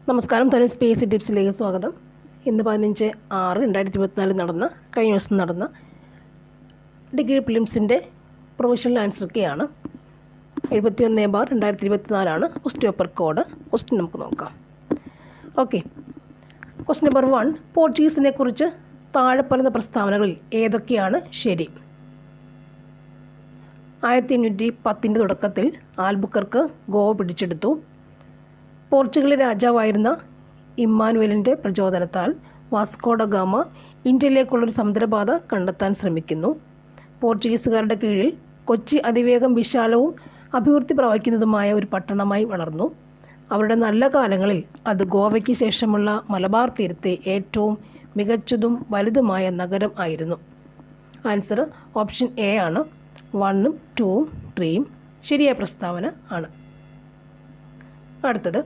നമസ്കാരം, തന്നെ സ്പേസ് ടിപ്സിലേക്ക് സ്വാഗതം. ഇന്ന് 15/6/2024 കഴിഞ്ഞ ദിവസം നടന്ന ഡിഗ്രി പ്രിലിംസിൻ്റെ പ്രൊവിഷണൽ ആൻസർ കീയാണ്. 71/2024 ക്വസ്റ്റ്യൻ പേപ്പർ കോഡ്. ക്വസ്റ്റ്യൻ നമുക്ക് നോക്കാം. ഓക്കെ, ക്വസ്റ്റ്യൻ നമ്പർ 1, പോർച്ചുഗീസിനെ കുറിച്ച് താഴെ പറയുന്ന പ്രസ്താവനകളിൽ ഏതൊക്കെയാണ് ശരി? 1510 തുടക്കത്തിൽ ആൽബുക്കർക്ക് ഗോവ പിടിച്ചെടുത്തു. പോർച്ചുഗലിലെ രാജാവായിരുന്ന ഇമ്മാനുവലിൻ്റെ പ്രചോദനത്താൽ വാസ്കോ ഡ ഗാമ ഇന്ത്യയിലേക്കുള്ളൊരു സമുദ്രപാത കണ്ടെത്താൻ ശ്രമിക്കുന്നു. പോർച്ചുഗീസുകാരുടെ കീഴിൽ കൊച്ചി അതിവേഗം വിശാലവും അഭിവൃദ്ധി പ്രാപിക്കുന്നതുമായ ഒരു പട്ടണമായി വളർന്നു. അവരുടെ നല്ല കാലങ്ങളിൽ അത് ഗോവയ്ക്ക് ശേഷമുള്ള മലബാർ തീരത്തെ ഏറ്റവും മികച്ചതും വലുതുമായ നഗരം ആയിരുന്നു. ആൻസർ ഓപ്ഷൻ എ ആണ്. 1, 2, 3 ശരിയായ പ്രസ്താവന ആണ്. അടുത്തത്,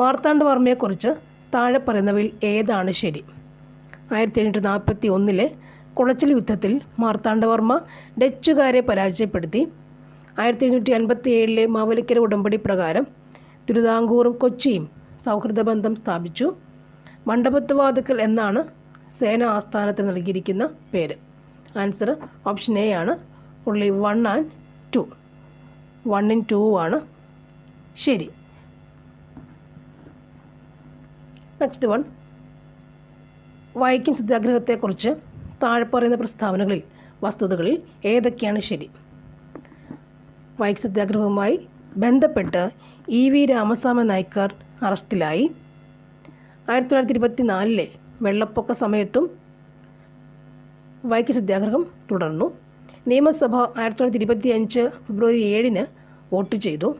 മാർത്താണ്ഡവർമ്മയെക്കുറിച്ച് താഴെ പറയുന്നവയിൽ ഏതാണ് ശരി? 1741 കുളച്ചിൽ യുദ്ധത്തിൽ മാർത്താണ്ഡവർമ്മ ഡച്ചുകാരെ പരാജയപ്പെടുത്തി. 1757 മാവേലിക്കര ഉടമ്പടി പ്രകാരം തിരുവിതാംകൂറും കൊച്ചിയും സൗഹൃദ ബന്ധം സ്ഥാപിച്ചു. മണ്ഡപത്തുവാതുക്കൽ എന്നാണ് സേനാ ആസ്ഥാനത്തിന് നൽകിയിരിക്കുന്ന പേര്. ആൻസർ ഓപ്ഷൻ എ ആണ്. ഉള്ളി 1 and 2. 1 and 2 ആണ് ശരി. നെക്സ്റ്റ് വൺ, വൈക്കം സത്യാഗ്രഹത്തെക്കുറിച്ച് താഴെ പറയുന്ന പ്രസ്താവനകളിൽ വസ്തുതകളിൽ ഏതൊക്കെയാണ് ശരി? വൈക്കം സത്യാഗ്രഹവുമായി ബന്ധപ്പെട്ട് EV രാമസ്വാമി നായ്ക്കർ അറസ്റ്റിലായി. 1924 വെള്ളപ്പൊക്ക സമയത്തും വൈക്കം സത്യാഗ്രഹം തുടർന്നു. നിയമസഭ 1925 ഫെബ്രുവരി 7 വോട്ട് ചെയ്തു.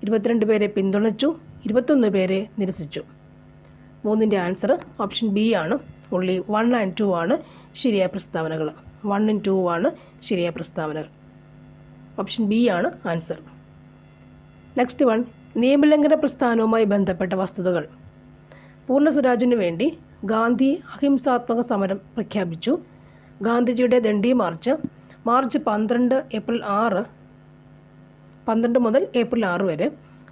22 പേരെ പിന്തുണച്ചു, 21 പേരെ നിരസിച്ചു. 3ൻ്റെ ആൻസർ ഓപ്ഷൻ ബി ആണ്. ഉള്ളി 1 and 2 ആണ് ശരിയായ പ്രസ്താവനകൾ. 1 and 2 ആണ് ശരിയായ പ്രസ്താവനകൾ. ഓപ്ഷൻ ബി ആണ് ആൻസർ. നെക്സ്റ്റ് വൺ, നിയമലംഘന പ്രസ്ഥാനവുമായി ബന്ധപ്പെട്ട വസ്തുതകൾ. പൂർണ്ണ സ്വരാജിനു വേണ്ടി ഗാന്ധി അഹിംസാത്മക സമരം പ്രഖ്യാപിച്ചു. ഗാന്ധിജിയുടെ ദണ്ഡി മാർച്ച് മാർച്ച് 12 മുതൽ ഏപ്രിൽ 6 വരെ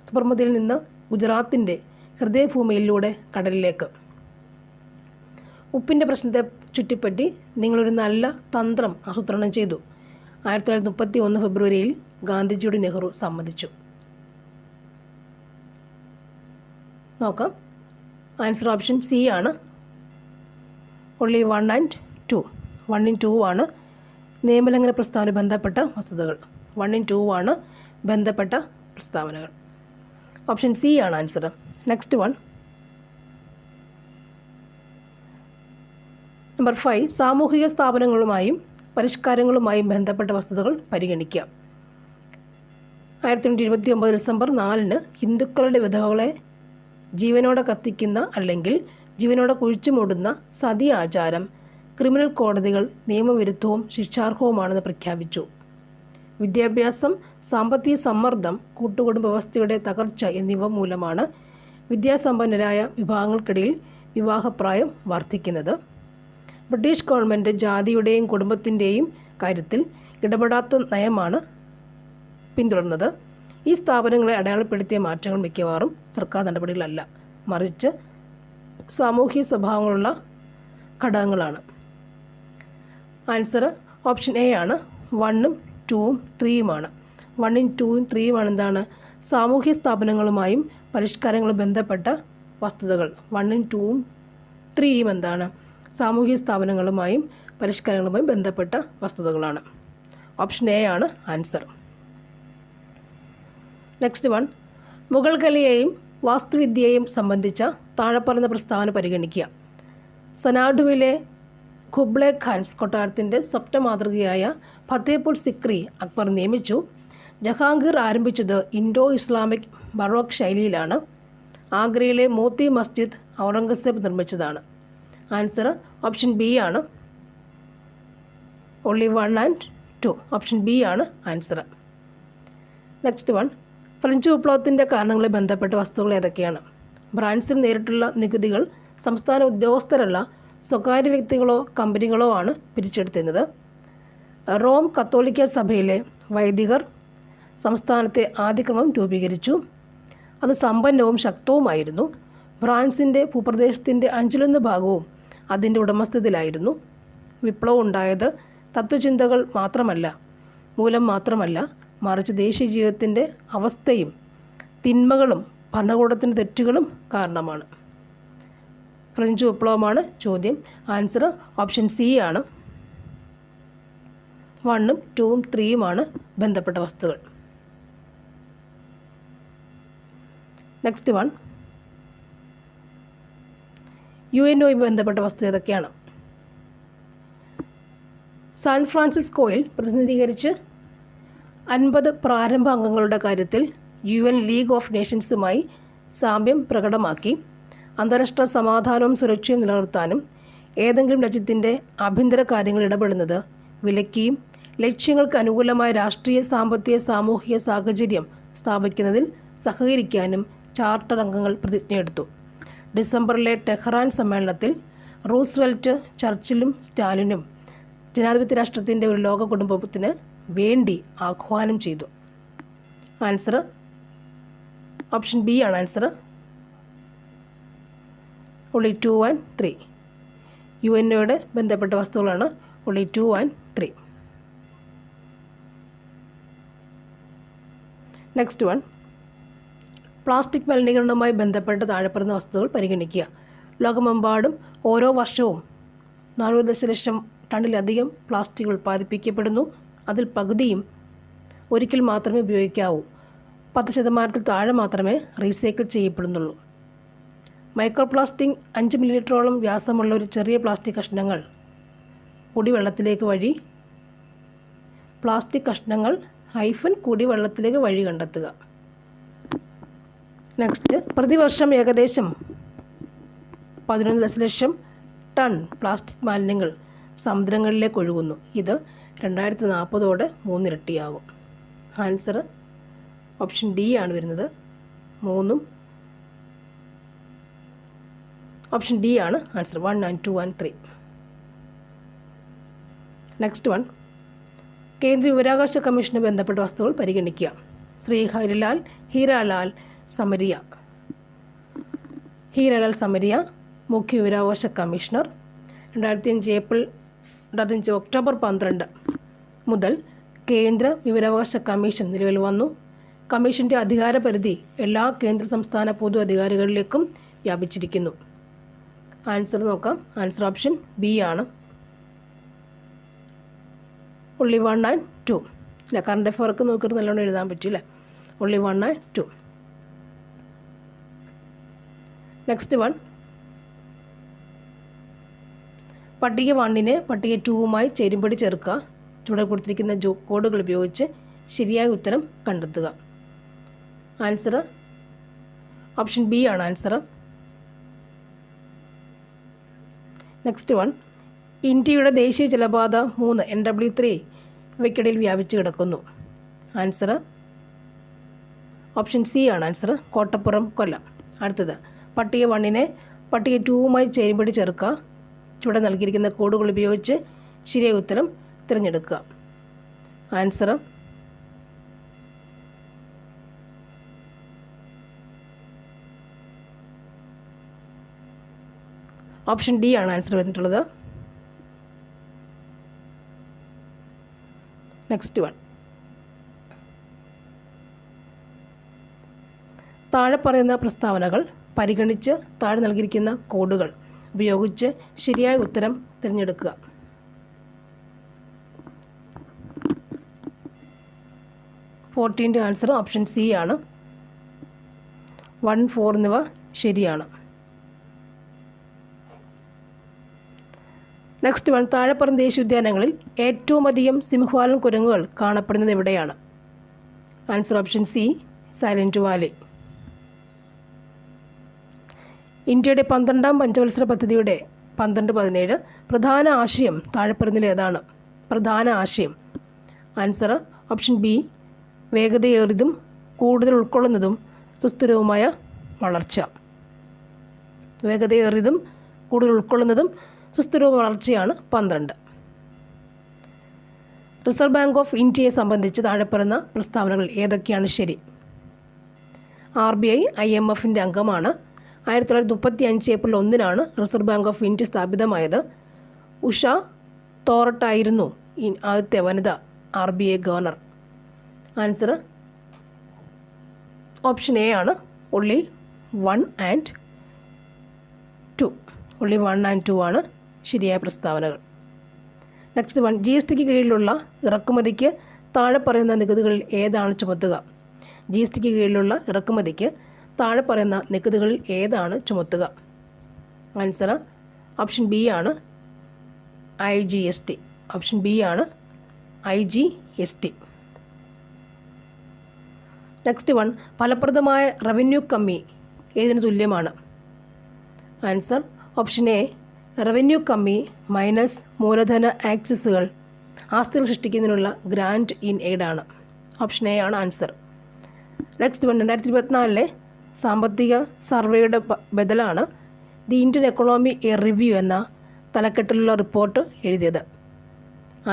സബർമതിയിൽ നിന്ന് ഗുജറാത്തിൻ്റെ ഹൃദയഭൂമിയിലൂടെ കടലിലേക്ക്. ഉപ്പിൻ്റെ പ്രശ്നത്തെ ചുറ്റിപ്പറ്റി നിങ്ങളൊരു നല്ല തന്ത്രം ആസൂത്രണം ചെയ്തു. 1931 ഫെബ്രുവരിയിൽ ഗാന്ധിജിയോട് നെഹ്റു സമ്മതിച്ചു. നോക്കാം. ആൻസർ ഓപ്ഷൻ സി ആണ്. ഉള്ളി 1 and 2. 1 and 2 ആണ് നിയമലംഘന പ്രസ്താവന ബന്ധപ്പെട്ട വസ്തുതകൾ. 1 and 2 ആണ് ബന്ധപ്പെട്ട പ്രസ്താവനകൾ. ഓപ്ഷൻ സി ആണ് ആൻസർ. നെക്സ്റ്റ് വൺ, നമ്പർ 5, സാമൂഹിക സ്ഥാപനങ്ങളുമായും പരിഷ്കാരങ്ങളുമായും ബന്ധപ്പെട്ട വസ്തുതകൾ പരിഗണിക്കുക. 1929 ഡിസംബർ 4 ഹിന്ദുക്കളുടെ വിധവകളെ ജീവനോടെ കത്തിക്കുന്ന അല്ലെങ്കിൽ ജീവനോടെ കുഴിച്ചു മൂടുന്ന സതി ആചാരം ക്രിമിനൽ കോടതികൾ നിയമവിരുദ്ധവും ശിക്ഷാർഹവുമാണെന്ന് പ്രഖ്യാപിച്ചു. വിദ്യാഭ്യാസം, സാമ്പത്തിക സമ്മർദ്ദം, കൂട്ടുകുടുംബ വ്യവസ്ഥയുടെ തകർച്ച എന്നിവ മൂലമാണ് വിദ്യാസമ്പന്നരായ വിഭാഗങ്ങൾക്കിടയിൽ വിവാഹപ്രായം വർദ്ധിക്കുന്നത്. ബ്രിട്ടീഷ് ഗവൺമെൻറ് ജാതിയുടെയും കുടുംബത്തിൻ്റെയും കാര്യത്തിൽ ഇടപെടാത്ത നയമാണ് പിന്തുടർന്നത്. ഈ സ്ഥാപനങ്ങളെ അടയാളപ്പെടുത്തിയ മാറ്റങ്ങൾ മിക്കവാറും സർക്കാർ നടപടികളല്ല, മറിച്ച് സാമൂഹിക സ്വഭാവങ്ങളുള്ള ഘടകങ്ങളാണ്. ആൻസർ ഓപ്ഷൻ എ ആണ്. 1, 2, 3 1, 2, 3 എന്താണ്? സാമൂഹ്യ സ്ഥാപനങ്ങളുമായും പരിഷ്കാരങ്ങളും ബന്ധപ്പെട്ട വസ്തുതകൾ. 1, 2, 3 എന്താണ്? സാമൂഹ്യ സ്ഥാപനങ്ങളുമായും പരിഷ്കാരങ്ങളുമായും ബന്ധപ്പെട്ട വസ്തുതകളാണ്. ഓപ്ഷൻ എ ആണ് ആൻസർ. നെക്സ്റ്റ് വൺ, മുഗൾ കലയെയും വാസ്തുവിദ്യയെയും സംബന്ധിച്ച താഴെ പറയുന്ന പ്രസ്താവന പരിഗണിക്കുക. സനാഡുവിലെ ഖുബ്ലെ ഖാൻസ് കൊട്ടാരത്തിൻ്റെ സ്വപ്ന മാതൃകയായ ഫത്തേപൂർ സിക്രി അക്ബർ നിയമിച്ചു. ജഹാംഗീർ ആരംഭിച്ചത് ഇൻഡോ ഇസ്ലാമിക് ബറോക്ക് ശൈലിയിലാണ്. ആഗ്രയിലെ മോത്തി മസ്ജിദ് ഔറംഗസേബ് നിർമ്മിച്ചതാണ്. ആൻസർ ഓപ്ഷൻ ബി ആണ്. Only 1 and 2. ഓപ്ഷൻ ബി ആണ് ആൻസർ. നെക്സ്റ്റ് വൺ, ഫ്രഞ്ച് വിപ്ലവത്തിൻ്റെ കാരണങ്ങളെ ബന്ധപ്പെട്ട വസ്തുക്കൾ ഏതൊക്കെയാണ്? ഫ്രാൻസിൽ നേരിട്ടുള്ള നികുതികൾ സംസ്ഥാന ഉദ്യോഗസ്ഥരല്ല സ്വകാര്യ വ്യക്തികളോ കമ്പനികളോ ആണ് പിരിച്ചെടുത്തിരുന്നത്. റോം കത്തോലിക്ക സഭയിലെ വൈദികർ സംസ്ഥാനത്തെ ആദ്യ ക്രമം രൂപീകരിച്ചു. അത് സമ്പന്നവും ശക്തവുമായിരുന്നു. ഫ്രാൻസിൻ്റെ ഭൂപ്രദേശത്തിൻ്റെ 1/5 ഭാഗവും അതിൻ്റെ ഉടമസ്ഥതയിലായിരുന്നു. വിപ്ലവം ഉണ്ടായത് തത്വചിന്തകൾ മൂലം മാത്രമല്ല, മറിച്ച് ദേശീയ ജീവിതത്തിൻ്റെ അവസ്ഥയും തിന്മകളും ഭരണകൂടത്തിൻ്റെ തെറ്റുകളും കാരണമാണ്. ഫ്രഞ്ച് വിപ്ലവമാണ് ചോദ്യം. ആൻസർ ഓപ്ഷൻ സി ആണ്. 1, 2, 3 ബന്ധപ്പെട്ട വസ്തുക്കൾ. നെക്സ്റ്റ് വൺ, UNO ബന്ധപ്പെട്ട വസ്തു ഏതൊക്കെയാണ്? സാൻ ഫ്രാൻസിസ്കോയിൽ പ്രതിനിധീകരിച്ച് 50 പ്രാരംഭ അംഗങ്ങളുടെ കാര്യത്തിൽ UN ലീഗ് ഓഫ് നേഷൻസുമായി സാമ്യം പ്രകടമാക്കി അന്താരാഷ്ട്ര സമാധാനവും സുരക്ഷയും നിലനിർത്താനും ഏതെങ്കിലും രാജ്യത്തിൻ്റെ ആഭ്യന്തര കാര്യങ്ങൾ ഇടപെടുന്നത് വിലക്കുകയും ലക്ഷ്യങ്ങൾക്ക് അനുകൂലമായ രാഷ്ട്രീയ, സാമ്പത്തിക, സാമൂഹിക സാഹചര്യം സ്ഥാപിക്കുന്നതിൽ സഹകരിക്കാനും ചാർട്ടർ അംഗങ്ങൾ പ്രതിജ്ഞയെടുത്തു. ഡിസംബറിലെ ടെഹ്റാൻ സമ്മേളനത്തിൽ റൂസ്വെൽറ്റ്, ചർച്ചിലും സ്റ്റാലിനും ജനാധിപത്യ രാഷ്ട്രത്തിൻ്റെ ഒരു ലോക കുടുംബത്തിന് വേണ്ടി ആഹ്വാനം ചെയ്തു. ആൻസർ ഓപ്ഷൻ ബി ആണ് ആൻസർ. only 2 and 3. UNOയുടെ ബന്ധപ്പെട്ട വസ്തുക്കളാണ് only 2 and 3. Next one, plastic മലിനീകരണവുമായി ബന്ധപ്പെട്ട് താഴെപ്പറയുന്ന വസ്തുക്കൾ പരിഗണിക്കുക. ലോകമെമ്പാടും ഓരോ വർഷവും 40 ദശലക്ഷം ടണ്ണിലധികം പ്ലാസ്റ്റിക് ഉൽപ്പാദിപ്പിക്കപ്പെടുന്നു. അതിൽ പകുതിയും ഒരിക്കൽ മാത്രമേ ഉപയോഗിക്കാവൂ. 10% താഴെ മാത്രമേ റീസൈക്കിൾ ചെയ്യപ്പെടുന്നുള്ളൂ. മൈക്രോ പ്ലാസ്റ്റിക് 5 മില്ലിമീറ്ററോളം വ്യാസമുള്ള ഒരു ചെറിയ പ്ലാസ്റ്റിക് കഷ്ണങ്ങൾ കുടിവെള്ളത്തിലേക്ക് വഴി കണ്ടെത്തുക. നെക്സ്റ്റ്, പ്രതിവർഷം ഏകദേശം 11 ദശലക്ഷം ടൺ പ്ലാസ്റ്റിക് മാലിന്യങ്ങൾ സമുദ്രങ്ങളിലേക്ക് ഒഴുകുന്നു. ഇത് 2040 3 ആൻസർ ഓപ്ഷൻ ഡി ആണ് വരുന്നത്. 3 ഓപ്ഷൻ ഡി ആണ് answer. 1 and 2 and 3. Next one, കേന്ദ്ര വിവരാവകാശ കമ്മീഷന് ബന്ധപ്പെട്ട വസ്തുക്കൾ പരിഗണിക്കുക. ശ്രീ ഹീരാലാൽ സമരിയ മുഖ്യ വിവരാവകാശ കമ്മീഷണർ. 2005 ഒക്ടോബർ 12 മുതൽ കേന്ദ്ര വിവരാവകാശ കമ്മീഷൻ നിലവിൽ വന്നു. കമ്മീഷൻ്റെ അധികാരപരിധി എല്ലാ കേന്ദ്ര സംസ്ഥാന പൊതു അധികാരികളിലേക്കും വ്യാപിച്ചിരിക്കുന്നു. ആൻസർ നോക്കാം. ആൻസർ ഓപ്ഷൻ ബി ആണ്. only 1 and 2. ഇല്ല, കറണ്ട് അഫയർക്ക് നോക്കിയിട്ട് നല്ലോണം എഴുതാൻ പറ്റില്ല. only 1 and 2. നെക്സ്റ്റ് വൺ, പട്ടിക 1നെ പട്ടിക 2വുമായി ചേരുംപടി ചേർക്കുക. ചുവടെ കൊടുത്തിരിക്കുന്ന കോഡുകൾ ഉപയോഗിച്ച് ശരിയായ ഉത്തരം കണ്ടെത്തുക. ആൻസർ ഓപ്ഷൻ ബി ആണ് ആൻസർ. നെക്സ്റ്റ് വൺ, ഇന്ത്യയുടെ ദേശീയ ജലപാത 3 NW3 ഇവയ്ക്കിടയിൽ വ്യാപിച്ചു കിടക്കുന്നു. ആൻസർ ഓപ്ഷൻ സി ആണ് ആൻസർ. കോട്ടപ്പുറം, കൊല്ലം. അടുത്തത്, പട്ടിക 1നെ പട്ടിക 2വുമായി ചേരുംപടി ചേർക്കുക. ചുവടെ നൽകിയിരിക്കുന്ന കോഡുകൾ ഉപയോഗിച്ച് ശരിയായ ഉത്തരം തിരഞ്ഞെടുക്കുക. ആൻസർ ഓപ്ഷൻ ഡി ആണ് ആൻസർ വന്നിട്ടുള്ളത്. നെക്സ്റ്റ് വൺ, താഴെ പറയുന്ന പ്രസ്താവനകൾ പരിഗണിച്ച് താഴെ നൽകിയിരിക്കുന്ന കോഡുകൾ ഉപയോഗിച്ച് ശരിയായ ഉത്തരം തിരഞ്ഞെടുക്കുക. ഫോർട്ടീൻ്റെ ആൻസർ ഓപ്ഷൻ സി ആണ്. 1, 4 എന്നിവ ശരിയാണ്. നെക്സ്റ്റ് വൺ, താഴെ പറഞ്ഞ ദേശീയോദ്യാനങ്ങളിൽ ഏറ്റവും അധികം സിംഹവാലൻ കുരങ്ങുകൾ കാണപ്പെടുന്നത് എവിടെയാണ്? Answer option C, silent Valley. ഇന്ത്യയുടെ 12ാം പഞ്ചവത്സര പദ്ധതിയുടെ 12-17 പ്രധാന ആശയം താഴെ പറഞ്ഞതിൽ ഏതാണ്? പ്രധാന ആശയം. ആൻസർ ഓപ്ഷൻ ബി, വേഗതയേറിയതും കൂടുതൽ ഉൾക്കൊള്ളുന്നതും സുസ്ഥിരവുമായ വളർച്ച. വേഗതയേറിയതും കൂടുതൽ ഉൾക്കൊള്ളുന്നതും സുസ്ഥിരവും വളർച്ചയാണ് 12. റിസർവ് ബാങ്ക് ഓഫ് ഇന്ത്യയെ സംബന്ധിച്ച് താഴെ പറയുന്ന പ്രസ്താവനകൾ ഏതൊക്കെയാണ് ശരി? RBI IMFൻ്റെ അംഗമാണ്. 1935 April 1 reserve bank of India സ്ഥാപിതമായത്. ഉഷ തോറട്ടായിരുന്നു ആദ്യത്തെ വനിത RBI governor. Answer option A ആണ്. only 1 and 2 ആണ് ശരിയായ പ്രസ്താവനകൾ. നെക്സ്റ്റ് വൺ, GSTക്ക് കീഴിലുള്ള ഇറക്കുമതിക്ക് താഴെ പറയുന്ന നികുതികളിൽ ഏതാണ് ചുമത്തുക? GSTക്ക് കീഴിലുള്ള ഇറക്കുമതിക്ക് താഴെ പറയുന്ന നികുതികളിൽ ഏതാണ് ചുമത്തുക? ആൻസർ ഓപ്ഷൻ ബി ആണ് IGST. ഓപ്ഷൻ ബി ആണ് IGST. നെക്സ്റ്റ് വൺ, ഫലപ്രദമായ റവന്യൂ കമ്മി ഏതിന് തുല്യമാണ്? ആൻസർ ഓപ്ഷൻ എ, റവന്യൂ കമ്മി മൈനസ് മൂലധന ആക്സസുകൾ ആസ്തികൾ സൃഷ്ടിക്കുന്നതിനുള്ള ഗ്രാൻറ്റ് ഇൻ എയ്ഡ് ആണ്. ഓപ്ഷൻ എ ആണ് ആൻസർ. നെക്സ്റ്റ് വൺ, 2024 സാമ്പത്തിക സർവേയുടെ ബദലാണ് the Indian economy a review എന്ന തലക്കെട്ടിലുള്ള റിപ്പോർട്ട് എഴുതിയത്.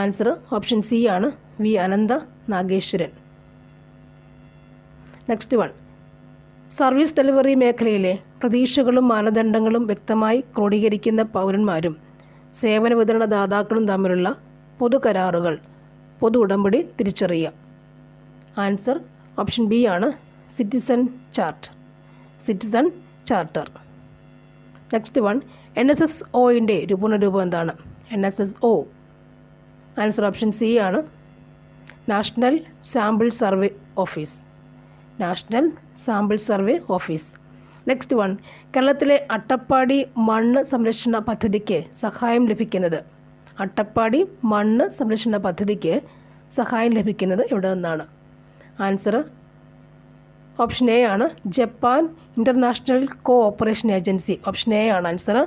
ആൻസർ ഓപ്ഷൻ സി ആണ് V Ananta Nageswaran. Next one, service delivery മേഖലയിലെ പ്രതീക്ഷകളും മാനദണ്ഡങ്ങളും വ്യക്തമായി ക്രോഡീകരിക്കുന്ന പൗരന്മാരും സേവന വിതരണ ദാതാക്കളും തമ്മിലുള്ള പൊതു കരാറുകൾ, പൊതു ഉടമ്പടി തിരിച്ചറിയുക. ആൻസർ ഓപ്ഷൻ ബി ആണ് സിറ്റിസൺ ചാർട്ടർ. നെക്സ്റ്റ് വൺ, NSSOയുടെ പൂർണ്ണരൂപം എന്താണ്? NSSO. ആൻസർ ഓപ്ഷൻ സി ആണ് national sample survey office. Next one, കേരളത്തിലെ അട്ടപ്പാടി മണ്ണ് സംരക്ഷണ പദ്ധതിക്ക് സഹായം ലഭിക്കുന്നത് എവിടെ നിന്നാണ്? ആൻസർ ഓപ്ഷൻ എ ആണ് Japan international cooperation agency. Option A ആണ് answer,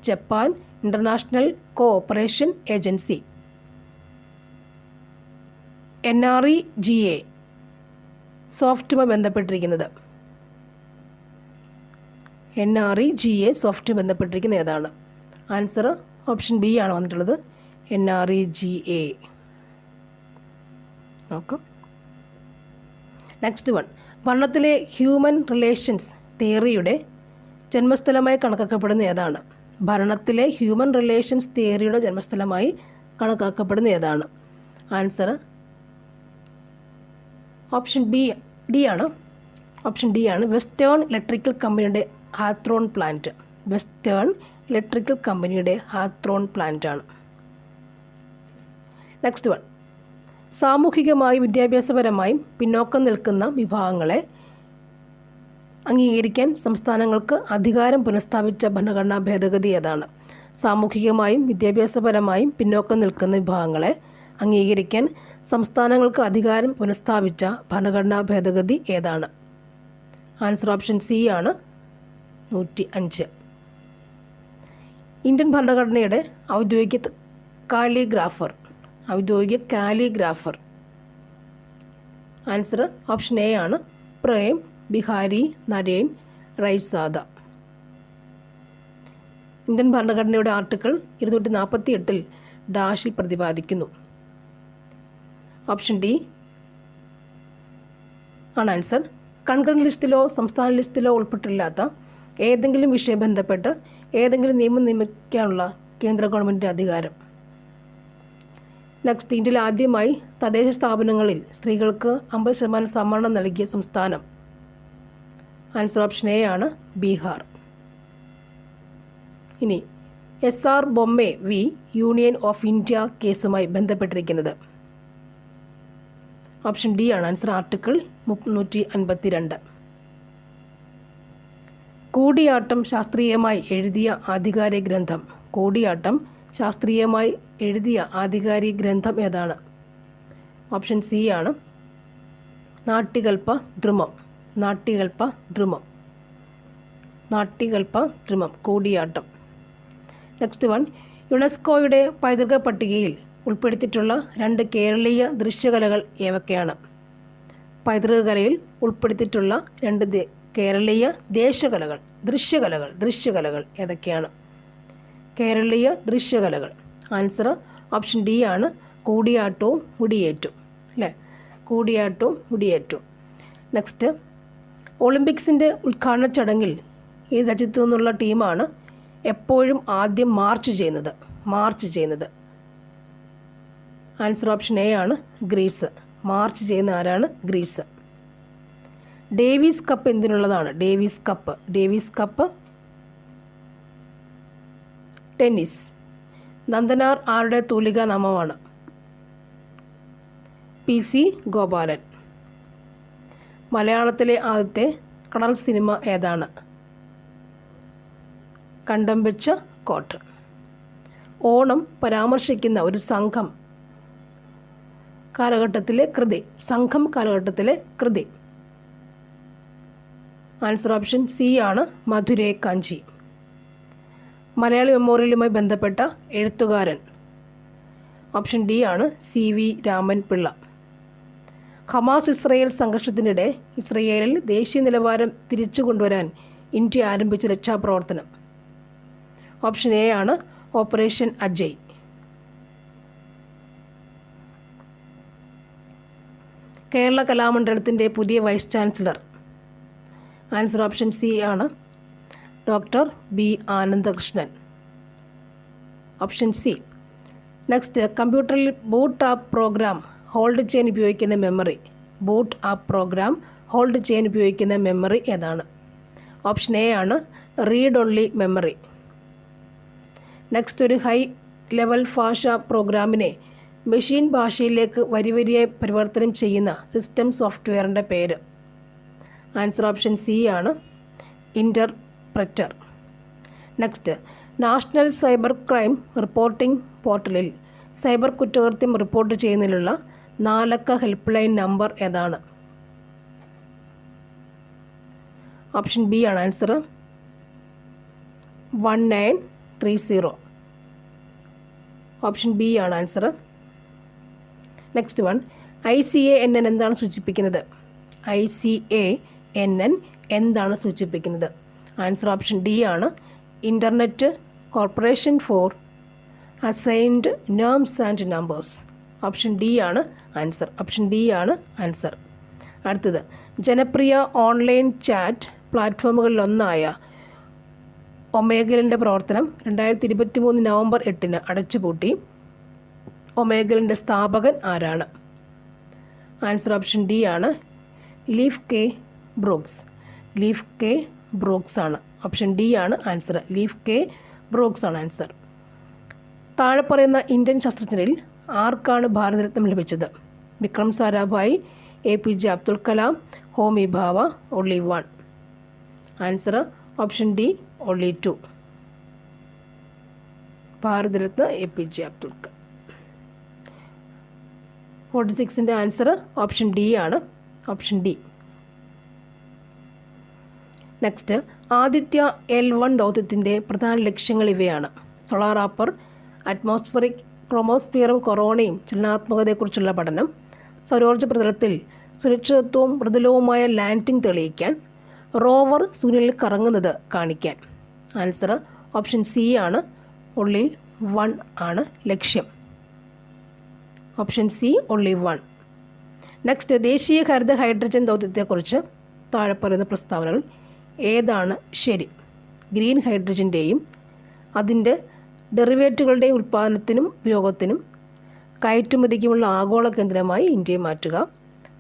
Japan international cooperation agency. NREGA സോഫ്റ്റുമായി ബന്ധപ്പെട്ടിരിക്കുന്നത് ഏതാണ്? ആൻസർ ഓപ്ഷൻ ബി ആണ് വന്നിട്ടുള്ളത്, NREGA. നോക്കാം. നെക്സ്റ്റ് വൺ, ഭരണത്തിലെ ഹ്യൂമൻ റിലേഷൻസ് തിയറിയുടെ ജന്മസ്ഥലമായി കണക്കാക്കപ്പെടുന്ന ഏതാണ്? ഭരണത്തിലെ ഹ്യൂമൻ റിലേഷൻസ് തിയറിയുടെ ജന്മസ്ഥലമായി കണക്കാക്കപ്പെടുന്ന ഏതാണ്? ആൻസർ ഓപ്ഷൻ ഡി ആണ്. വെസ്റ്റേൺ ഇലക്ട്രിക്കൽ കമ്പനിയുടെ ഹാത്രോൺ പ്ലാന്റ് ആണ്. നെക്സ്റ്റ് വൺ, സാമൂഹികമായും വിദ്യാഭ്യാസപരമായും പിന്നോക്കം നിൽക്കുന്ന വിഭാഗങ്ങളെ അംഗീകരിക്കാൻ സംസ്ഥാനങ്ങൾക്ക് അധികാരം പുനഃസ്ഥാപിച്ച ഭരണഘടനാ ഭേദഗതി ഏതാണ്? സാമൂഹികമായും വിദ്യാഭ്യാസപരമായും പിന്നോക്കം നിൽക്കുന്ന വിഭാഗങ്ങളെ അംഗീകരിക്കാൻ സംസ്ഥാനങ്ങൾക്ക് അധികാരം പുനഃസ്ഥാപിച്ച ഭരണഘടനാ ഭേദഗതി ഏതാണ്? ആൻസർ ഓപ്ഷൻ സി ആണ് 105. ഇന്ത്യൻ ഭരണഘടനയുടെ ഔദ്യോഗിക കാലിഗ്രാഫർ. ആൻസർ ഓപ്ഷൻ എ ആണ് പ്രേം ബിഹാരി നരേൻ റൈസാദ. ഇന്ത്യൻ ഭരണഘടനയുടെ ആർട്ടിക്കിൾ 248 ഡാഷിൽ പ്രതിപാദിക്കുന്നു. ഓപ്ഷൻ ഡി ആണ് ആൻസർ. കൺകറന്റ് ലിസ്റ്റിലോ സംസ്ഥാന ലിസ്റ്റിലോ ഉൾപ്പെട്ടില്ലാത്ത ഏതെങ്കിലും വിഷയം ബന്ധപ്പെട്ട് ഏതെങ്കിലും നിയമം നിയമിക്കാനുള്ള കേന്ദ്ര ഗവൺമെൻറ്റിൻ്റെ അധികാരം. നെക്സ്റ്റ്, ഇന്ത്യയിൽ ആദ്യമായി തദ്ദേശ സ്ഥാപനങ്ങളിൽ സ്ത്രീകൾക്ക് 50% സംവരണം നൽകിയ സംസ്ഥാനം. ആൻസർ ഓപ്ഷൻ എ ആണ് ബീഹാർ. ഇനി SR Bommai v union of India കേസുമായി ബന്ധപ്പെട്ടിരിക്കുന്നത്. ഓപ്ഷൻ ഡി ആണ് ആൻസർ, ആർട്ടിക്കിൾ 352. കൂടിയാട്ടം ശാസ്ത്രീയമായി എഴുതിയ ആധികാരിക ഗ്രന്ഥം ഏതാണ്? ഓപ്ഷൻ സി ആണ് Natyakalpadrumam Koodiyattam. Next one, യുനെസ്കോയുടെ പൈതൃക പട്ടികയിൽ ഉൾപ്പെടുത്തിയിട്ടുള്ള 2 കേരളീയ ദൃശ്യകലകൾ ഏതൊക്കെയാണ്? പൈതൃക കലയിൽ ഉൾപ്പെടുത്തിയിട്ടുള്ള 2 കേരളീയ ദൃശ്യകലകൾ ഏതൊക്കെയാണ്? കേരളീയ ദൃശ്യകലകൾ. ആൻസർ ഓപ്ഷൻ ഡി ആണ് കൂടിയാട്ടവും മുടിയേറ്റും. നെക്സ്റ്റ്, ഒളിമ്പിക്സിൻ്റെ ഉദ്ഘാടന ചടങ്ങിൽ ഈ രാജ്യത്തു നിന്നുള്ള ടീമാണ് എപ്പോഴും ആദ്യം മാർച്ച് ചെയ്യുന്നത്? ആൻസർ ഓപ്ഷൻ എ ആണ്, ഗ്രീസ്. മാർച്ച് ചെയ്യുന്ന ആരാണ്? ഗ്രീസ്. ഡേവിസ് കപ്പ് എന്തിനുള്ളതാണ്? Davis cup tennis. നന്ദനാർ ആരുടെ തൂലികാ നാമമാണ്? PC ഗോപാലൻ. മലയാളത്തിലെ ആദ്യത്തെ കളർ സിനിമ ഏതാണ്? കണ്ടം വെച്ച കോട്ട്. ഓണം പരാമർശിക്കുന്ന ഒരു സംഘം കാലഘട്ടത്തിലെ കൃതി. ആൻസർ ഓപ്ഷൻ സി ആണ്, മധുരൈ കാഞ്ചി. മലയാളി മെമ്മോറിയലുമായി ബന്ധപ്പെട്ട എഴുത്തുകാരൻ? ഓപ്ഷൻ ഡി ആണ്, CV Raman Pillai. Hamas Israel സംഘർഷത്തിനിടെ ഇസ്രയേലിൽ ദേശീയ നിലവാരം തിരിച്ചു കൊണ്ടുവരാൻ ഇന്ത്യ ആരംഭിച്ച രക്ഷാപ്രവർത്തനം? ഓപ്ഷൻ എ ആണ്, ഓപ്പറേഷൻ അജയ്. കേരള കലാമണ്ഡലത്തിൻ്റെ പുതിയ vice chancellor? Answer option C ആണ്, doctor B Anandakrishnan. Option C. Next, കമ്പ്യൂട്ടറിൽ ബൂട്ട് ആപ്പ് പ്രോഗ്രാം ഹോൾഡ് ചെയ്യാൻ ഉപയോഗിക്കുന്ന മെമ്മറി ഏതാണ്? ഓപ്ഷൻ എ ആണ്, റീഡ് ഓൺലി മെമ്മറി. നെക്സ്റ്റ്, ഒരു ഹൈ ലെവൽ ഭാഷാ പ്രോഗ്രാമിനെ മെഷീൻ ഭാഷയിലേക്ക് വരിവരിയായി പരിവർത്തനം ചെയ്യുന്ന സിസ്റ്റം സോഫ്റ്റ്വെയറിൻ്റെ പേര്? ആൻസർ ഓപ്ഷൻ സി ആണ്, interpreter. Next, national cyber crime reporting പോർട്ടലിൽ സൈബർ കുറ്റകൃത്യം റിപ്പോർട്ട് ചെയ്യുന്നതിനുള്ള 4 അക്ക ഹെൽപ്പ് ലൈൻ നമ്പർ ഏതാണ്? ഓപ്ഷൻ ബി ആണ് ആൻസർ, 1930. ഓപ്ഷൻ ബി ആണ് ആൻസർ. നെക്സ്റ്റ് വൺ, ICANN എന്താണ് സൂചിപ്പിക്കുന്നത്? ICANN എന്താണ് സൂചിപ്പിക്കുന്നത്? ആൻസർ ഓപ്ഷൻ ഡി ആണ്, internet corporation for assigned names and numbers. Option D ആണ് ആൻസർ. അടുത്തത്, ജനപ്രിയ ഓൺലൈൻ ചാറ്റ് പ്ലാറ്റ്ഫോമുകളിലൊന്നായ ഒമേഗലിൻ്റെ പ്രവർത്തനം 2023 നവംബർ 8 അടച്ചുപൂട്ടി. ഒമേഗലിൻ്റെ സ്ഥാപകൻ ആരാണ്? ആൻസർ ഓപ്ഷൻ ഡി ആണ്, ലീഫ് കെ ബ്രൂക്സ് ആണ്. ഓപ്ഷൻ ഡി ആണ് ആൻസർ, ലീഫ് കെ ബ്രൂക്സ് ആണ് ആൻസർ. താഴെ പറയുന്ന ഇന്ത്യൻ ശാസ്ത്രജ്ഞരിൽ ആർക്കാണ് ഭാരതരത്നം ലഭിച്ചത്? Vikram Sarabhai, APJ Abdul Kalam, Homi Bhabha, only 1. Answer option D, only 2. Bharat Ratna APJ Abdul Kalam. 46ൻ്റെ ആൻസർ ഓപ്ഷൻ ഡി ആണ്, option D. Next, Aditya L1 ദൗത്യത്തിൻ്റെ പ്രധാന ലക്ഷ്യങ്ങൾ ഇവയാണ്: സോളാർ ആപ്പർ, അറ്റ്മോസ്ഫിയറിക് ക്രോമോസ്ഫിയറും കൊറോണയും ചലനാത്മകതയെക്കുറിച്ചുള്ള പഠനം, സൗരോർജ്ജ പ്രതലത്തിൽ സുരക്ഷിതത്വവും മൃദുലവുമായ ലാൻഡിംഗ് തെളിയിക്കാൻ, റോവർ സൂര്യനിൽ കറങ്ങുന്നത് കാണിക്കാൻ. ആൻസർ ഓപ്ഷൻ സി ആണ്, only 1 ആണ് ലക്ഷ്യം. Option C, only 1. നെക്സ്റ്റ്, ദേശീയ ഹരിത ഹൈഡ്രജൻ ദൗത്യത്തെക്കുറിച്ച് താഴെ പറയുന്ന പ്രസ്താവനകൾ ഏതാണ് ശരി? ഗ്രീൻ ഹൈഡ്രജൻ്റെയും അതിൻ്റെ ഡെറിവേറ്റുകളുടെയും ഉൽപ്പാദനത്തിനും ഉപയോഗത്തിനും കയറ്റുമതിക്കുമുള്ള ആഗോള കേന്ദ്രമായി ഇന്ത്യയെ മാറ്റുക.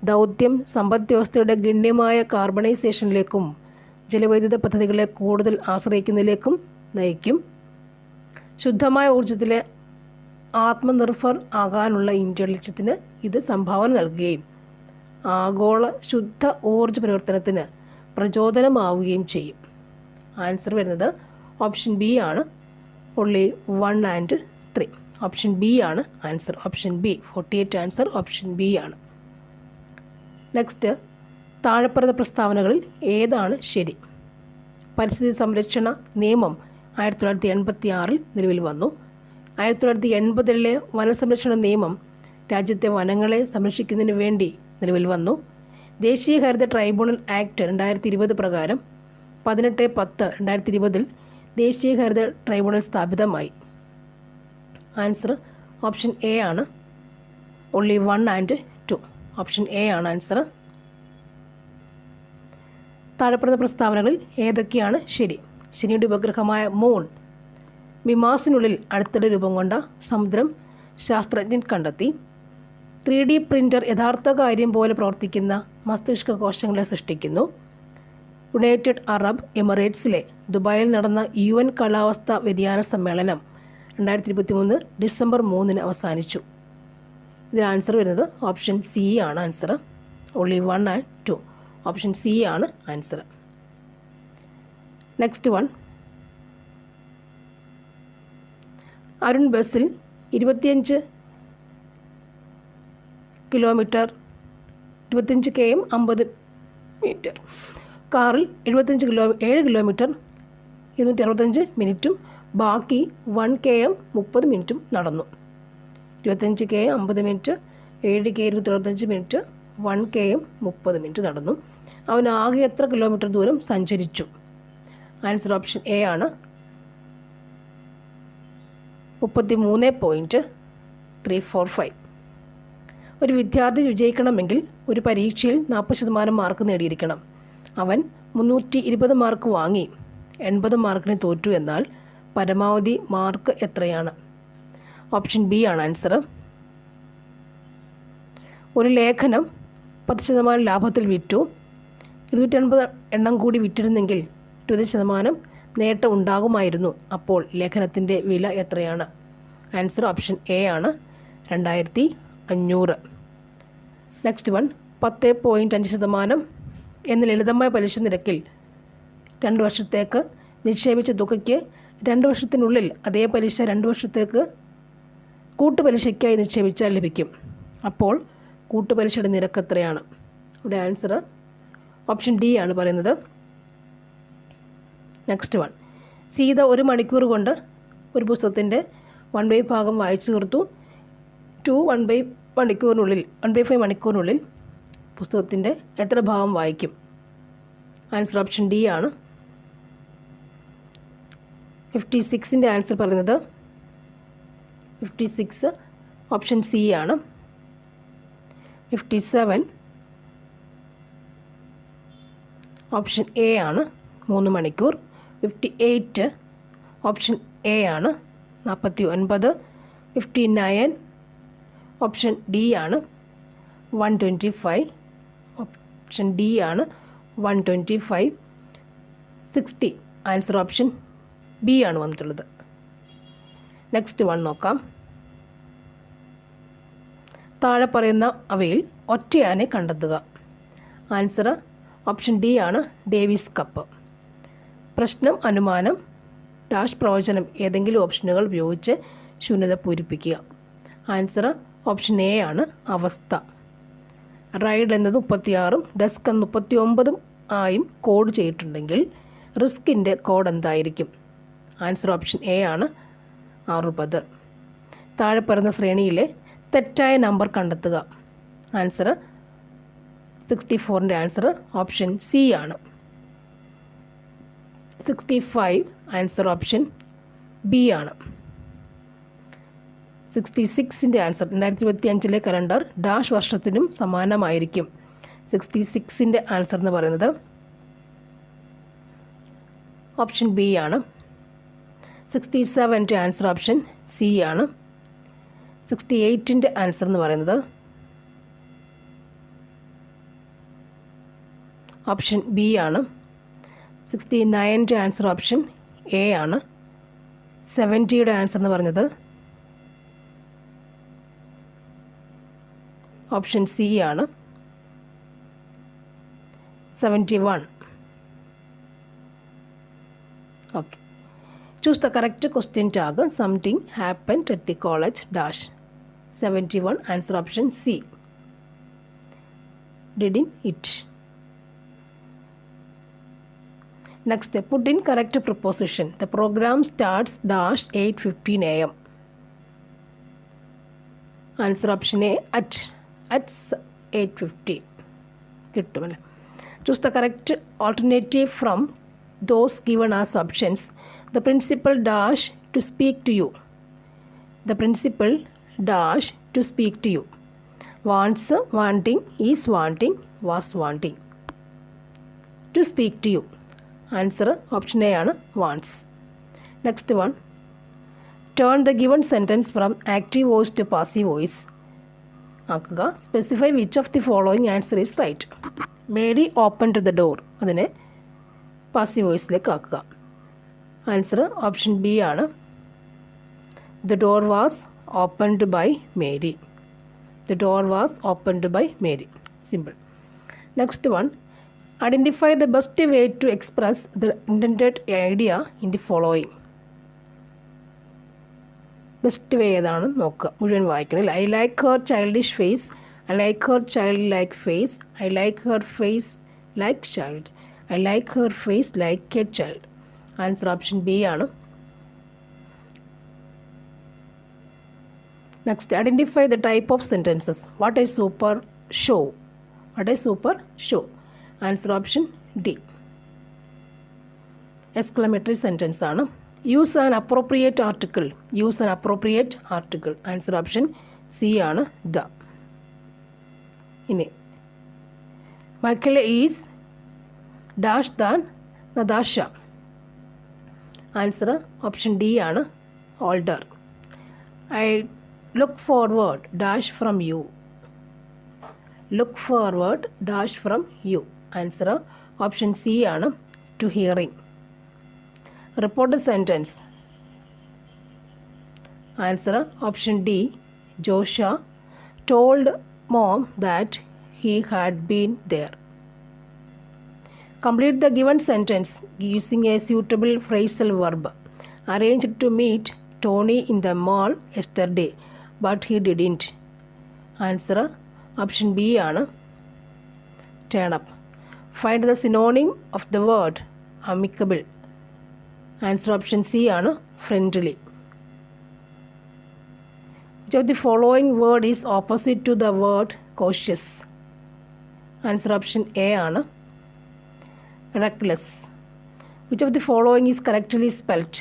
ദൗത്യം സമ്പദ് വ്യവസ്ഥയുടെ ഗണ്യമായ കാർബണൈസേഷനിലേക്കും ജലവൈദ്യുത പദ്ധതികളെ കൂടുതൽ ആശ്രയിക്കുന്നതിലേക്കും നയിക്കും. ശുദ്ധമായ ഊർജ്ജത്തിലെ ആത്മനിർഭർ ആകാനുള്ള ഇന്ത്യയുടെ ലക്ഷ്യത്തിന് ഇത് സംഭാവന നൽകുകയും ആഗോള ശുദ്ധ ഊർജ്ജ പരിവർത്തനത്തിന് പ്രചോദനമാവുകയും ചെയ്യും. ആൻസർ വരുന്നത് ഓപ്ഷൻ ബി ആണ്, only 1 and 3. ഓപ്ഷൻ ബി ആണ് answer, option B. 48 answer option B ആണ്. നെക്സ്റ്റ്, താഴെ പറയുന്ന പ്രസ്താവനകളിൽ ഏതാണ് ശരി? പരിസ്ഥിതി സംരക്ഷണ നിയമം 1986 നിലവിൽ വന്നു. 1980 വനസംരക്ഷണ നിയമം രാജ്യത്തെ വനങ്ങളെ സംരക്ഷിക്കുന്നതിന് വേണ്ടി നിലവിൽ വന്നു. ദേശീയ ഹരിത ട്രൈബ്യൂണൽ ആക്ട് 2020 പ്രകാരം 18/10/2020 ദേശീയ ഹരിത ട്രൈബ്യൂണൽ സ്ഥാപിതമായി. ആൻസർ ഓപ്ഷൻ എ ആണ്, only 1 and 2. ഓപ്ഷൻ എ ആണ് ആൻസർ. താഴെപ്പറയുന്ന പ്രസ്താവനകളിൽ ഏതൊക്കെയാണ് ശരി? ശനിയുടെ ഉപഗ്രഹമായ മൂൺ മിമാസിനുള്ളിൽ അടുത്തിടെ രൂപം കൊണ്ട സമുദ്രം ശാസ്ത്രജ്ഞൻ കണ്ടെത്തി. 3D പ്രിൻ്റർ യഥാർത്ഥ കാര്യം പോലെ പ്രവർത്തിക്കുന്ന മസ്തിഷ്ക കോശങ്ങളെ സൃഷ്ടിക്കുന്നു. യുണൈറ്റഡ് അറബ് എമിറേറ്റ്സിലെ ദുബായിൽ നടന്ന UN കാലാവസ്ഥാ വ്യതിയാന സമ്മേളനം 2023 ഡിസംബർ 3 അവസാനിച്ചു. ഇതിന് ആൻസർ വരുന്നത് ഓപ്ഷൻ സി ആണ് answer. Only 1 and 2. Option C ആണ് ആൻസർ. Next one. അരുൺ ബസ്സിൽ 25 കിലോമീറ്റർ 25 km 50 മീറ്റർ, കാറിൽ 7 കിലോമീറ്റർ 265 മിനിറ്റും ബാക്കി 1 km 30 മിനിറ്റും നടന്നു. 25 km 50 minute, 7 km 265 minute, 1 km 30 minute നടന്നു. അവൻ ആകെ എത്ര കിലോമീറ്റർ ദൂരം സഞ്ചരിച്ചു? ആൻസർ ഓപ്ഷൻ എ ആണ് 33.345. ഒരു വിദ്യാർത്ഥി വിജയിക്കണമെങ്കിൽ ഒരു പരീക്ഷയിൽ 40% മാർക്ക് നേടിയിരിക്കണം. അവൻ 320 മാർക്ക് വാങ്ങി 80 മാർക്കിന് തോറ്റു എന്നാൽ പരമാവധി മാർക്ക് എത്രയാണ്? ഓപ്ഷൻ ബി ആണ് ആൻസർ. ഒരു ലേഖനം 10% ലാഭത്തിൽ വിറ്റു. 250 എണ്ണം കൂടി വിറ്റിരുന്നെങ്കിൽ 20% നേട്ടം ഉണ്ടാകുമായിരുന്നു. അപ്പോൾ ലേഖനത്തിൻ്റെ വില എത്രയാണ്? ആൻസർ ഓപ്ഷൻ എ ആണ് 2500. Next one. 10.5% എന്ന ലളിതമായ പലിശ നിരക്കിൽ 2 വർഷത്തേക്ക് നിക്ഷേപിച്ച തുകയ്ക്ക് 2 വർഷത്തിനുള്ളിൽ അതേ പലിശ 2 വർഷത്തേക്ക് കൂട്ടുപലിശയ്ക്കായി നിക്ഷേപിച്ചാൽ ലഭിക്കും. അപ്പോൾ കൂട്ടുപലിശയുടെ നിരക്ക് എത്രയാണ്? ഇവിടെ ആൻസർ ഓപ്ഷൻ ഡി ആണ് പറയുന്നത്. Next one. സീത 1 മണിക്കൂർ കൊണ്ട് ഒരു പുസ്തകത്തിൻ്റെ 1/5 ഭാഗം വായിച്ചു തീർത്തു. 1/5 മണിക്കൂറിനുള്ളിൽ പുസ്തകത്തിൻ്റെ എത്ര ഭാഗം വായിക്കും? ആൻസർ ഓപ്ഷൻ ഡി ആണ് 56. ആൻസർ പറയുന്നത് 56 ഓപ്ഷൻ സി ആണ്. 57 ഓപ്ഷൻ എ ആണ് 3 മണിക്കൂർ. 58 ഓപ്ഷൻ എ ആണ് 49. 59 ഓപ്ഷൻ ഡി ആണ് 125. ഓപ്ഷൻ ഡി ആണ് 125. 60 ആൻസർ ഓപ്ഷൻ ബി ആണ് വന്നിട്ടുള്ളത്. നെക്സ്റ്റ് വൺ നോക്കാം. താഴെ പറയുന്ന അവയിൽ ഒറ്റയാനെ കണ്ടെത്തുക. ആൻസർ ഓപ്ഷൻ ഡി ആണ് ഡേവിസ് കപ്പ്. പ്രശ്നം, അനുമാനം, ഡാഷ് പ്രവചനം ഏതെങ്കിലും ഓപ്ഷനുകൾ ഉപയോഗിച്ച് ശൂന്യത പൂരിപ്പിക്കുക. ആൻസർ ഓപ്ഷൻ എ ആണ് അവസ്ഥ. റൈഡ് എന്നത് 36ഉം ഡെസ്ക് എന്ന് 39ഉം ആയും കോഡ് ചെയ്തിട്ടുണ്ടെങ്കിൽ റിസ്കിൻ്റെ കോഡ് എന്തായിരിക്കും? ആൻസർ ഓപ്ഷൻ എ ആണ് 60. താഴെ പറയുന്ന ശ്രേണിയിലെ തെറ്റായ നമ്പർ കണ്ടെത്തുക. ആൻസർ 64. ആൻസർ ഓപ്ഷൻ സി ആണ് 65. ആൻസർ ഓപ്ഷൻ ബി ആണ്. 66 ആൻസർ 2025 കലണ്ടർ ഡാഷ് വർഷത്തിനും സമാനമായിരിക്കും. 66 ആൻസർ എന്ന് പറയുന്നത് ഓപ്ഷൻ ബി ആണ്. 67 ആൻസർ ഓപ്ഷൻ സി ആണ്. 68 ആൻസർ എന്ന് പറയുന്നത് ഓപ്ഷൻ ബി ആണ്. 69 ആൻസർ ഓപ്ഷൻ എ ആണ്. 70 ആൻസർ എന്ന് പറഞ്ഞത് ഓപ്ഷൻ സി ആണ്. 71. Okay. Choose the correct question tag. Something happened at the college dash. 71 answer option C. Didn't it? Next, put in correct preposition. The program starts dash 8:15 a.m. Answer option A at 8:50. കിട്ടുമല്ലേ? Choose the correct alternative from those given as options. The principal dash to speak to you. The principal dash to speak to you. Wants, wanting, is wanting, was wanting. To speak to you. Answer option A ആണ് wants. Next one, turn the given sentence from active voice to passive voice ആക്കുക. Specify which of the following answer is right. Mary open to the door, അതിനെ passive വോയിസിലേക്ക് ആക്കുക. Answer option B ആണ്. The door was opened by Mary. The door was opened by Mary. Simple. Next one, identify the best way to express the intended idea in the following. Best way ഏതാണ് നോക്കുക, മുഴുവൻ വായിക്കണം. I like her childish face, I like her child like face, I like her face like child, I like her face like a child. Answer option B ആണ്. Next, identify the type of sentences. What a super show. What a super show. Answer option D. Exclamatory sentence ആണ്. Use an appropriate article. Use an appropriate article. Answer option C ആണ് the. ഇനി Michael is dash than Natasha. Answer option D ആണ് older. I look forward dash from you. Look forward dash from you. Answer option C ആണ് to hearing. Report sentence. Answer option D. Josh told mom that he had been there. Complete the given sentence using a suitable phrasal verb. Arranged to meet Tony in the mall yesterday, but he didn't. Answer option B ആണ് turn up. Find the synonym of the word amicable. Answer option C ആണ് friendly. Which of the following word is opposite to the word cautious? Answer option A ആണ് reckless. Which of the following is correctly spelt?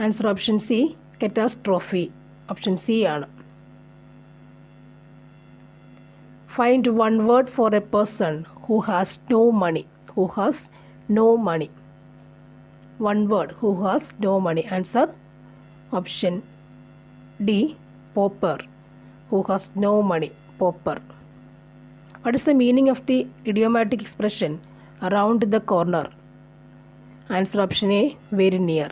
Answer option C catastrophe. Option C ആണ്. Find one word for a person who has no money. Who has no money. One word, who has no money. Answer option D, pauper. Who has no money, pauper. What is the meaning of the idiomatic expression around the corner? Answer option A, very near.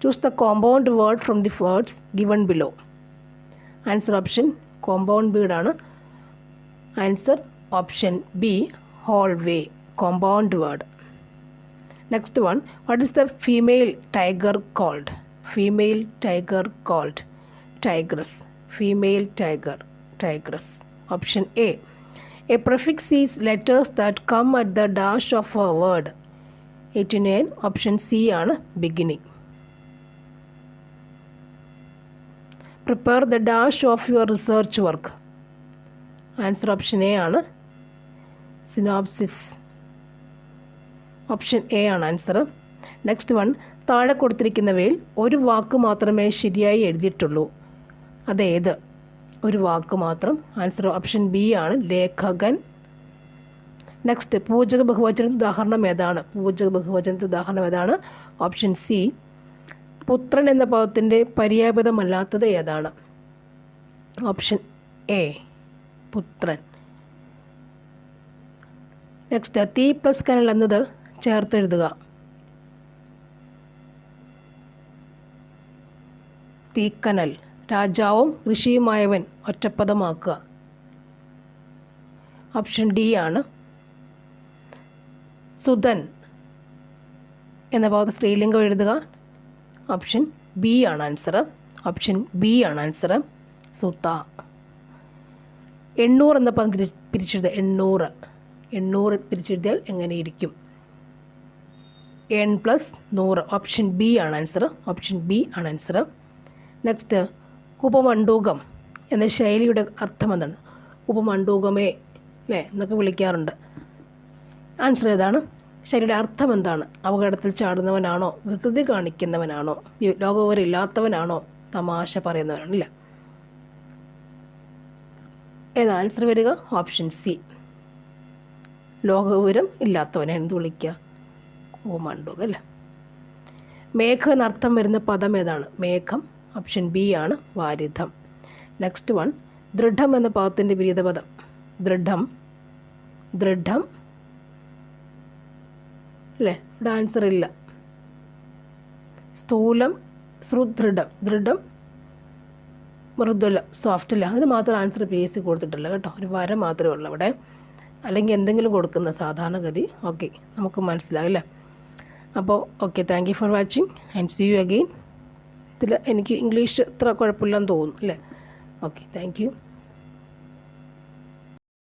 Choose the compound word from the words given below. Answer option compound word ആണ്. Answer option B, hallway. Compound word. Next one, what is the female tiger called? Female tiger called tigress. Female tiger, tigress. Option A. A prefix is letters that come at the dash of a word. 89. Option C ആണ് beginning. Prepare the dash of your research work. Answer option A ആണ് synopsis. Option A ആണ് answer. Next one, താഴെ കൊടുത്തിരിക്കുന്നവയിൽ ഒരു വാക്ക് മാത്രമേ ശരിയായി എഴുതിയിട്ടുള്ളൂ. അതേത്? ഒരു വാക്ക് മാത്രം. ആൻസർ ഓപ്ഷൻ ബി ആണ് ലേഖകൻ. നെക്സ്റ്റ്, പൂജക ബഹുവചനത്തിന് ഉദാഹരണം ഏതാണ്? പൂജക ബഹുവചനത്തിന് ഉദാഹരണം ഏതാണ്? ഓപ്ഷൻ സി. പുത്രൻ എന്ന പദത്തിൻ്റെ പര്യായപദമല്ലാത്തത് ഏതാണ്? ഓപ്ഷൻ എ പുത്രൻ. നെക്സ്റ്റ്, തീ പ്ലസ് കനൽ എന്നത് ചേർത്തെഴുതുക. തീക്കനൽ. രാജാവും ഋഷിയുമായവൻ ഒറ്റപ്പദമാക്കുക. ഓപ്ഷൻ ഡി ആണ്. സുധൻ എന്ന പദം സ്ത്രീലിംഗം എഴുതുക. ഓപ്ഷൻ ബി ആണ് ആൻസർ. ഓപ്ഷൻ ബി ആണ് ആൻസർ. സുത. 800 എന്ന പദം പിരിച്ചെഴുതുക. 800 പിരിച്ചെഴുതിയാൽ എങ്ങനെയിരിക്കും? n+100. ഓപ്ഷൻ ബി ആണ് ആൻസർ. ഓപ്ഷൻ ബി ആണ് ആൻസർ. നെക്സ്റ്റ്, ഉപമണ്ഡൂകം എന്ന ശൈലിയുടെ അർത്ഥം എന്താണ്? ഉപമണ്ഡൂകമേ അല്ലേ എന്നൊക്കെ വിളിക്കാറുണ്ട്. ആൻസർ ഏതാണ്? ശൈലിയുടെ അർത്ഥം എന്താണ്? അപകടത്തിൽ ചാടുന്നവനാണോ? വികൃതി കാണിക്കുന്നവനാണോ? ലോകവിവരമില്ലാത്തവനാണോ? തമാശ പറയുന്നവനാണോ? ഇല്ല. ഏതാ ആൻസർ വരിക? Option C. ലോകവിവരം ഇല്ലാത്തവനെ എന്ത് വിളിക്കുക? കൂമണ്ടുക അല്ലേ. മേഘം എന്നർത്ഥം വരുന്ന പദം ഏതാണ്? മേഘം. ഓപ്ഷൻ ബി ആണ് വാരിധം. നെക്സ്റ്റ് വൺ, ദൃഢം എന്ന പദത്തിൻ്റെ വിപരീത പദം. ദൃഢം, ദൃഢം അല്ലേ? ഇവിടെ ആൻസർ ഇല്ല. സ്ഥൂലം, സുദൃഢം. ദൃഢം മൃദുലം, സോഫ്റ്റ് അല്ല. അതിന് മാത്രം ആൻസർ പേസ് കൊടുത്തിട്ടില്ല കേട്ടോ. ഒരു വര മാത്രമേ ഉള്ളൂ അവിടെ, അല്ലെങ്കിൽ എന്തെങ്കിലും കൊടുക്കുന്ന സാധാരണഗതി. ഓക്കെ, നമുക്ക് മനസ്സിലാവും അല്ലേ. അപ്പോൾ okay, thank you for watching and see you again. ഇതിൽ എനിക്ക് ഇംഗ്ലീഷ് അത്ര കുഴപ്പമില്ലെന്ന് തോന്നുന്നു അല്ലേ. Okay, thank U.